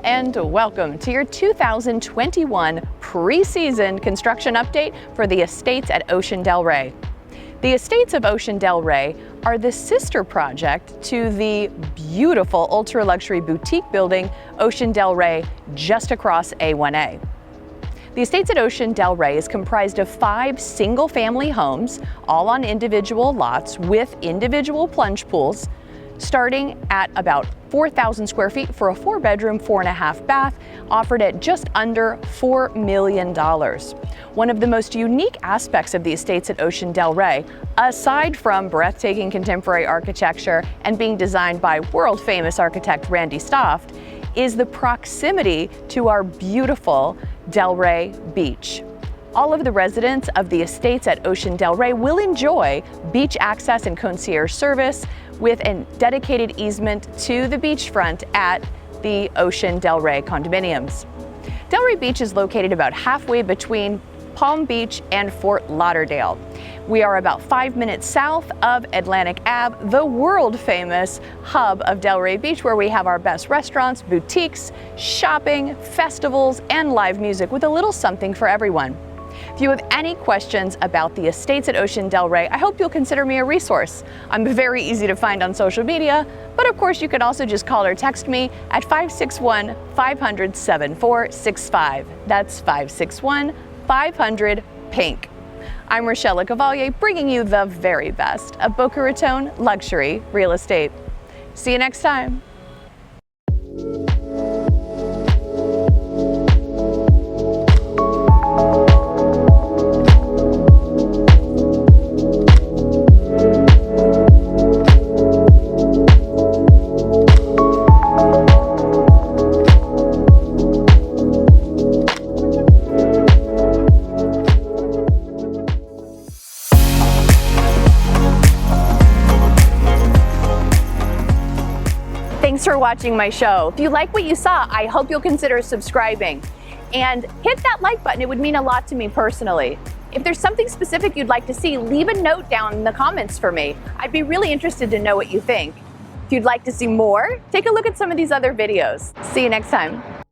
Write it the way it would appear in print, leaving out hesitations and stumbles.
and welcome to your 2021 preseason construction update for the estates at Ocean Delray. The estates of Ocean Delray are the sister project to the beautiful ultra-luxury boutique building Ocean Delray just across A1A. The estates at Ocean Delray is comprised of 5 single-family homes, all on individual lots with individual plunge pools, starting at about 4,000 square feet for a 4-bedroom, 4.5 bath, offered at just under $4 million. One of the most unique aspects of the estates at Ocean Delray, aside from breathtaking contemporary architecture and being designed by world-famous architect Randall Stofft, is the proximity to our beautiful Delray Beach. All of the residents of the estates at Ocean Delray will enjoy beach access and concierge service with a dedicated easement to the beachfront at the Ocean Delray condominiums. Delray Beach is located about halfway between Palm Beach and Fort Lauderdale. We are about 5 minutes south of Atlantic Ave, the world-famous hub of Delray Beach, where we have our best restaurants, boutiques, shopping, festivals, and live music with a little something for everyone. If you have any questions about the estates at Ocean Delray, I hope you'll consider me a resource. I'm very easy to find on social media, but of course you can also just call or text me at 561-500-7465. That's 561-500-PINK. I'm Rochelle LeCavalier, bringing you the very best of Boca Raton luxury real estate. See you next time. Thanks for watching my show. If you like what you saw, I hope you'll consider subscribing and hit that like button. It would mean a lot to me personally. If there's something specific you'd like to see, leave a note down in the comments for me. I'd be really interested to know what you think. If you'd like to see more, take a look at some of these other videos. See you next time.